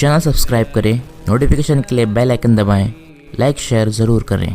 Channel subscribe करें, notification के लिए बेल आइकन दबाएं, लाइक शेयर ज़रूर करें।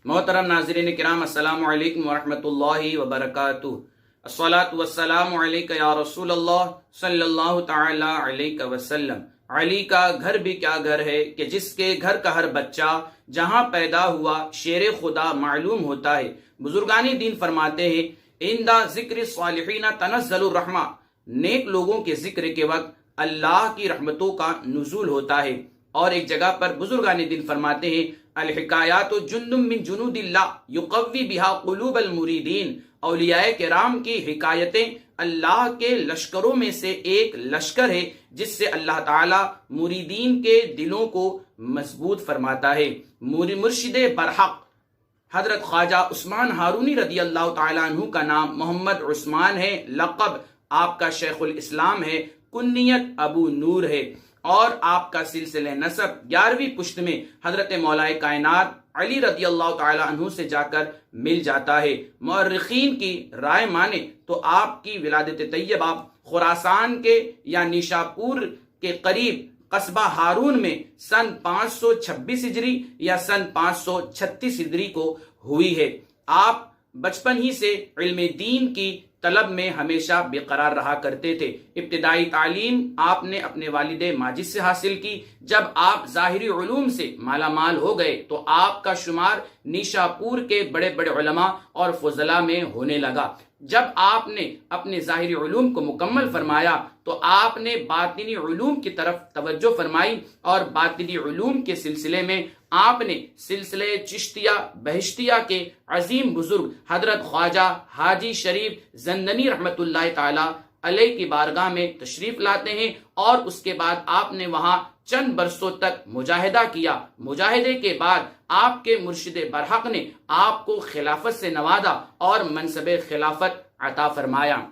मोहतरम नाज़रीन किराम, अस्सलामु अलैकुम वरहमतुल्लाहि वबरकातुहू। अस्सलातु वस्सलामु अलैका या रसूलल्लाह सल्लल्लाहु तआला अलैहि वसल्लम। अली का घर भी क्या घर है कि जिसके घर का हर बच्चा जहां पैदा हुआ शेर खुदा मालूम होता है। बुजुर्गानी दीन फरमाते हैं, इंदा जिक्र सालिहीना तनज़्ज़लुर रहमा, नेक लोगों के जिक्र के वक्त अल्लाह की रहमतों का नुज़ूल होता है। और एक जगह पर बुजुर्गानी दीन फरमाते हैं, अल हिकायातु जुन्नुम मिन जुनूदिल्लाह युक़व्वी बिहा क़ुलूबल मुरीदीन। औलियाए किराम की हिकायतें अल्लाह के लश्करों में से एक लश्कर है जिससे अल्लाह ताला मुरीदीन के दिलों को मजबूत फरमाता है। मुर्शिद बरहक हजरत ख्वाजा उस्मान हारूनी रदी अल्लाह ताला अन्हु का नाम मोहम्मद उस्मान है, लक़ब आपका शेखुल इस्लाम है, कुन्नियत अबू नूर है और आपका सिलसिले नसब 11वीं पुश्त में हजरत मौलाए कायनात अली रदी अल्लाह ताला अन्हु से जाकर मिल जाता है। मुअर्रिखीन की राय माने तो आपकी विलादत तैयबा खुरासान के या निशापुर के करीब कस्बा हारून में सन 526 हिजरी या सन 536 हिजरी को हुई है। आप बचपन ही से इल्म दीन की तलब में हमेशा बेकरार रहा करते थे। इब्तिदाई तालीम आपने अपने वालिदे माजिद से हासिल की। जब आप ज़ाहिरी उलूम से मालामाल हो गए तो आपका शुमार निशापुर के बड़े बड़े उलमा और फुज़ला में होने लगा। जब आपने अपने ज़ाहिरी उलूम को मुकम्मल फरमाया तो आपने बातिनी उलूम की तरफ तवज्जो फरमाई और बातिनी उलूम के सिलसिले में आपने सिलसिले चिश्तिया बहिश्तिया के अजीम बुजुर्ग हजरत ख्वाजा हाजी शरीफ ज़ंदनी रहमतुल्लाह ताला अलैह की बारगाह में तशरीफ लाते हैं और उसके बाद आपने वहां चंद बरसों तक मुजाहिदा किया। मुजाहिदे के बाद आपके मुर्शिद बरहक ने आपको खिलाफत से नवाजा और मनसबे खिलाफत अता फरमाया।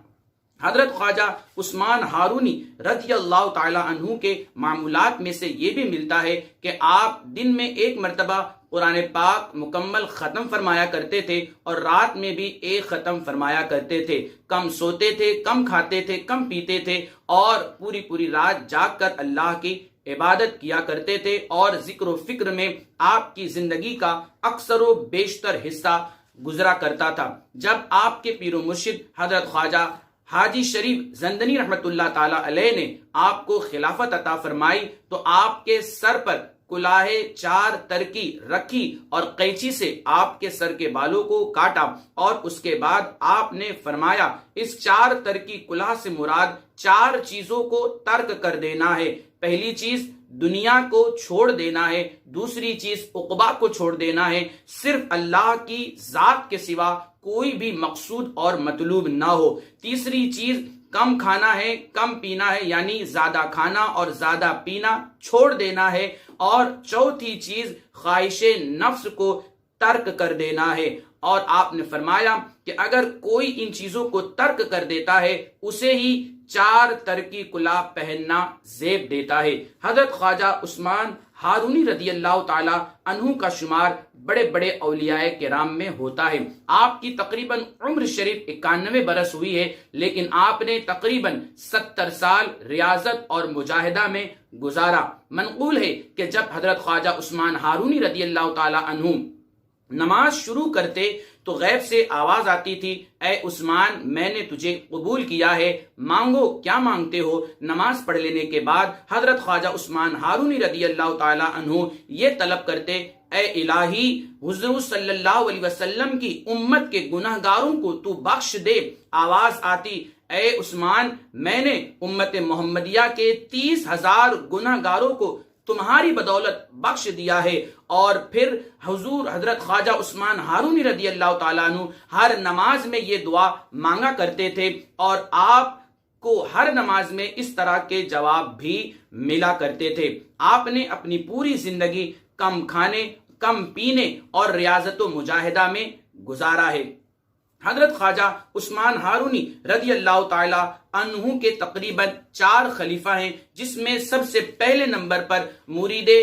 हजरत ख्वाजा उस्मान हारूनी रज़ी अल्लाह ताला अन्हु के मामूलात में से ये भी मिलता है कि आप दिन में एक मरतबा कुरान पाक मुकम्मल ख़त्म फरमाया करते थे और रात में भी एक ख़त्म फरमाया करते थे। कम सोते थे, कम खाते थे, कम पीते थे और पूरी पूरी रात जाग कर अल्लाह की इबादत किया करते थे और जिक्र व फिक्र में आपकी जिंदगी का अक्सर व बेशतर हिस्सा गुजरा करता था। जब आपके पीरो मुर्शिद हजरत ख्वाजा हाजी शरीफ ज़ंदनी रहमतुल्लाह ताला अलैह ने आपको खिलाफत अता फरमाई तो आपके सर पर कुलाहे 4 तरकी रखी और कैंची से आपके सर के बालों को काटा और उसके बाद आपने फरमाया, इस 4 तरकी कुलाह से मुराद 4 चीजों को तर्क कर देना है। पहली चीज दुनिया को छोड़ देना है, दूसरी चीज उक़बा को छोड़ देना है, सिर्फ अल्लाह की जात के सिवा कोई भी मकसूद और मतलूब ना हो। तीसरी चीज कम खाना है, कम पीना है, यानी ज्यादा खाना और ज्यादा पीना छोड़ देना है। और चौथी चीज ख्वाहिशे नफ्स को तर्क कर देना है। और आपने फरमाया कि अगर कोई इन चीजों को तर्क कर देता है उसे ही 4 तरकी कुला पहनना जेब देता है। हजरत ख्वाजा उस्मान हारूनी रदी अल्लाह ताला अन्हु का शुमार बड़े बड़े औलियाए किराम में होता है। आपकी तकरीबन उम्र शरीफ 91 बरस हुई है, लेकिन आपने तकरीबन 70 साल रियाजत और मुजाहिदा में गुजारा। मनकूल है कि जब हजरत ख्वाजा उस्मान हारूनी रदी अल्लाह ताला अन्हु नमाज शुरू करते तो गैब से आवाज आती थी, ऐ उस्मान, मैंने तुझे कबूल किया है, मांगो क्या मांगते हो। नमाज पढ़ लेने के बाद हजरत ख्वाजा उस्मान हारूनी रदी अल्लाह ताला अन्हु ये तलब करते, ऐ इलाही, हुजूर सल्लल्लाहु अलैहि वसल्लम की उम्मत के गुनहगारों को तू बख्श दे। आवाज आती, ऐ उस्मान, मैंने उम्मत मोहम्मदिया के 30,000 गुनहगारों को तुम्हारी बदौलत बख्श दिया है। और फिर हुजूर हजरत ख्वाजा उस्मान हारूनी रदी अल्लाह ताला अन्हु हर नमाज में ये दुआ मांगा करते थे और आपको हर नमाज में इस तरह के जवाब भी मिला करते थे। आपने अपनी पूरी जिंदगी कम खाने, कम पीने और रियाजत व मुजाहिदा में गुजारा है। हजरत ख्वाजा उस्मान हारूनी रदी अल्लाह ताला अन्हु के तकरीबन 4 खलीफा हैं, जिसमें सबसे पहले नंबर पर मुरीदे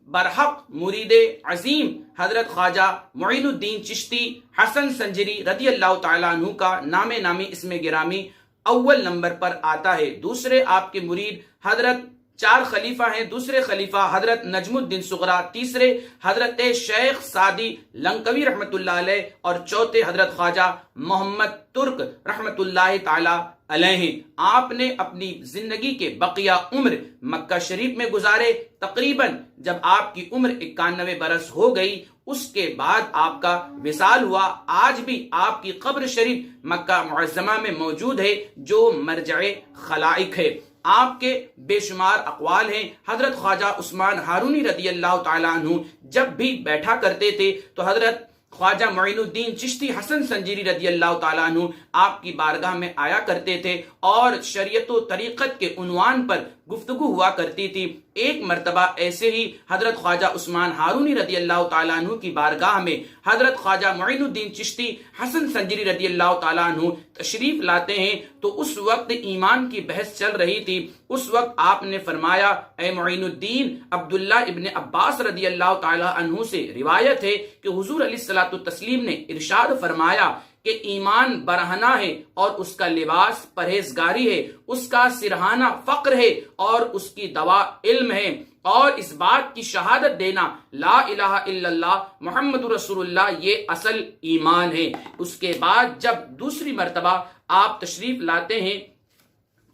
बरहक, मुरीदे अजीम हजरत ख्वाजा मुइनुद्दीन चिश्ती हसन संजरी रदी अल्लाह ताला अन्हु का नामे नामी इसमें गिरामी अव्वल नंबर पर आता है। दूसरे आपके मुरीद हजरत 4 خلیفہ ہیں. دوسرے خلیفہ حضرت نجم الدین صغرا، تیسرے حضرت شیخ سعدی لنکوی رحمت اللہ علیہ، اور چوتھے حضرت خواجہ محمد ترک رحمت اللہ تعالی علیہ. آپ نے اپنی زندگی کے بقیہ عمر مکہ شریف میں گزارے. تقریباً جب آپ کی عمر 91 برس ہو گئی، اس کے بعد آپ کا وصال ہوا. آج بھی آپ کی قبر شریف مکہ معظمہ میں موجود ہے، جو مرجع خلائق ہے. آپ کے بے شمار اقوال ہیں. حضرت خواجہ عثمان ہارونی رضی اللہ تعالیٰ عنہ جب بھی بیٹھا کرتے تھے تو حضرت خواجہ معین الدین چشتی حسن سنجری رضی اللہ تعالیٰ عنہ آپ کی بارگاہ میں آیا کرتے تھے اور شریعت و طریقت کے عنوان پر گفتگو ہوا کرتی تھی. ایک مرتبہ ایسے ہی حضرت خواجہ عثمان ہارونی رضی اللہ تعالیٰ عنہ کی بارگاہ میں حضرت خواجہ معین الدین چشتی حسن سنجری رضی اللہ تعالیٰ عنہ تشریف لاتے ہیں تو اس وقت ایمان کی بحث چل رہی تھی. اس وقت آپ نے فرمایا، اے معین الدین، عبداللہ ابن عباس رضی اللہ تعالیٰ عنہ سے روایت ہے کہ حضور علیہ الصلوۃ والتسلیم نے ارشاد فرمایا کہ ایمان برہنہ ہے اور اس کا لباس پرہیزگاری ہے، اس کا سرہانہ فقر ہے اور اس کی دوا علم ہے، اور اس بات کی شہادت دینا لا الہ الا اللہ محمد رسول اللہ یہ اصل ایمان ہے. اس کے بعد جب دوسری مرتبہ آپ تشریف لاتے ہیں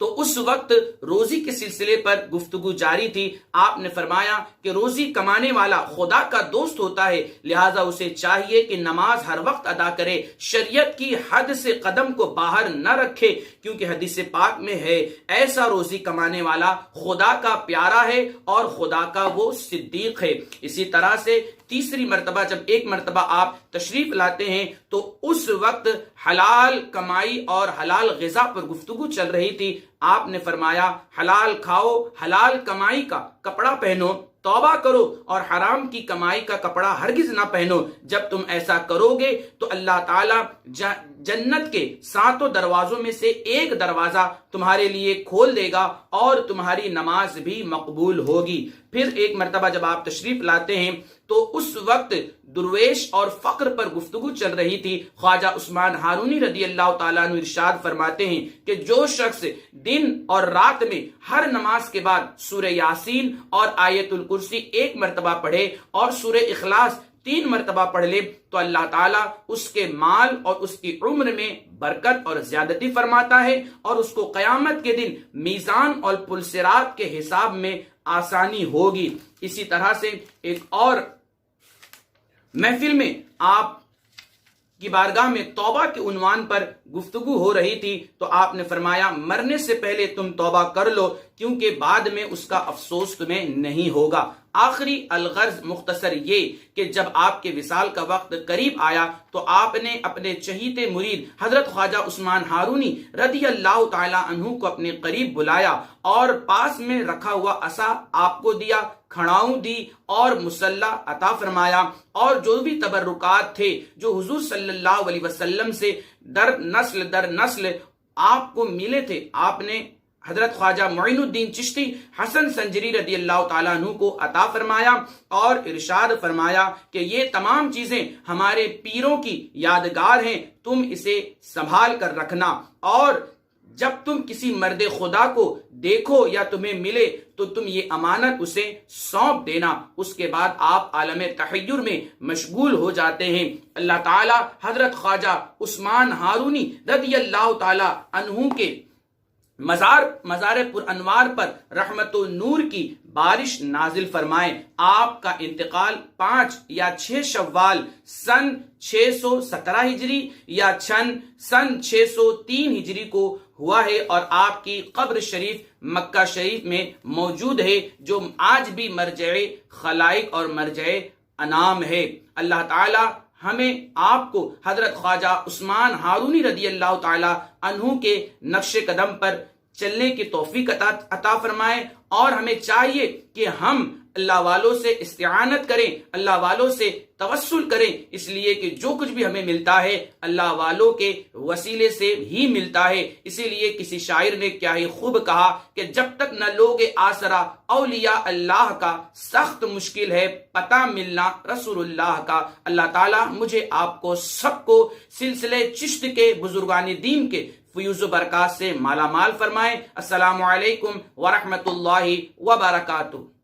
تو اس وقت روزی کے سلسلے پر گفتگو جاری تھی. آپ نے فرمایا کہ روزی کمانے والا خدا کا دوست ہوتا ہے، لہٰذا اسے چاہیے کہ نماز ہر وقت ادا کرے، شریعت کی حد سے قدم کو باہر نہ رکھے، کیونکہ حدیث پاک میں ہے ایسا روزی کمانے والا خدا کا پیارا ہے اور خدا کا وہ صدیق ہے. اسی طرح سے تیسری مرتبہ جب ایک مرتبہ آپ تشریف لاتے ہیں تو اس وقت حلال کمائی اور حلال غذا پر گفتگو چل رہی تھی. آپ نے فرمایا، حلال کھاؤ، حلال کمائی کا کپڑا پہنو، توبہ کرو اور حرام کی کمائی کا کپڑا ہرگز نہ پہنو. جب تم ایسا کرو گے تو اللہ تعالیٰ جنت کے 7 دروازوں میں سے ایک دروازہ تمہارے لیے کھول دے گا اور تمہاری نماز بھی مقبول ہوگی. پھر ایک مرتبہ جب آپ تشریف لاتے ہیں تو اس وقت درویش اور فقر پر گفتگو چل رہی تھی. خواجہ عثمان ہارونی رضی اللہ تعالیٰ عنہ ارشاد فرماتے ہیں کہ جو شخص دن اور رات میں ہر نماز کے بعد سورہ یاسین اور آیت الکرسی 1 مرتبہ پڑھے اور سورہ اخلاص 3 مرتبہ پڑھ لے تو اللہ تعالیٰ اس کے مال اور اس کی عمر میں برکت اور زیادتی فرماتا ہے اور اس کو قیامت کے دن میزان اور پلسرات کے حساب میں آسانی ہوگی. اسی طرح سے ایک اور محفل میں آپ کی بارگاہ میں توبہ کے عنوان پر گفتگو ہو رہی تھی تو آپ نے فرمایا، مرنے سے پہلے تم توبہ کر لو کیونکہ بعد میں اس کا افسوس تمہیں نہیں ہوگا. آخری الغرض مختصر یہ کہ جب آپ کے وصال کا وقت قریب آیا تو آپ نے اپنے چہیتے مرید حضرت خواجہ عثمان ہارونی رضی اللہ تعالی عنہ کو اپنے قریب بلایا اور پاس میں رکھا ہوا عصا آپ کو دیا، کھڑاؤں دی اور مسلح عطا فرمایا، اور جو بھی تبرکات تھے جو حضور صلی اللہ علیہ وسلم سے در نسل آپ کو ملے تھے، آپ نے حضرت خواجہ معین الدین چشتی حسن سنجری رضی اللہ تعالیٰ عنہ کو عطا فرمایا اور ارشاد فرمایا کہ یہ تمام چیزیں ہمارے پیروں کی یادگار ہیں، تم اسے سنبھال کر رکھنا، اور جب تم کسی مرد خدا کو دیکھو یا تمہیں ملے تو تم یہ امانت اسے سونپ دینا. اس کے بعد آپ عالم تحیر میں مشغول ہو جاتے ہیں. اللہ تعالیٰ حضرت خواجہ عثمان ہارونی رضی اللہ تعالیٰ عنہ کے مزار پر انوار پر رحمت و نور کی بارش نازل فرمائے. آپ کا انتقال 5 یا 6 شوال سن 617 ہجری یا سن 603 ہجری کو ہوا ہے اور آپ کی قبر شریف مکہ شریف میں موجود ہے، جو آج بھی مرجع خلائق اور مرجع انام ہے. اللہ تعالی ہمیں آپ کو حضرت خواجہ عثمان ہارونی رضی اللہ تعالی عنہ کے نقش قدم پر چلنے کی توفیق عطا فرمائے، اور ہمیں چاہیے کہ ہم اللہ والوں سے استعانت کریں، اللہ والوں سے توسل کریں، اس لیے کہ جو کچھ بھی ہمیں ملتا ہے اللہ والوں کے وسیلے سے ہی ملتا ہے. اسی لیے کسی شاعر نے کیا ہی خوب کہا کہ جب تک نہ لوگے آسرا اولیاء اللہ کا، سخت مشکل ہے پتہ ملنا رسول اللہ کا. اللہ تعالیٰ مجھے آپ کو سب کو سلسلے چشت کے بزرگان دین کے فیوز و برکات سے مالا مال فرمائے۔ السلام علیکم ورحمۃ اللہ وبرکاتہ۔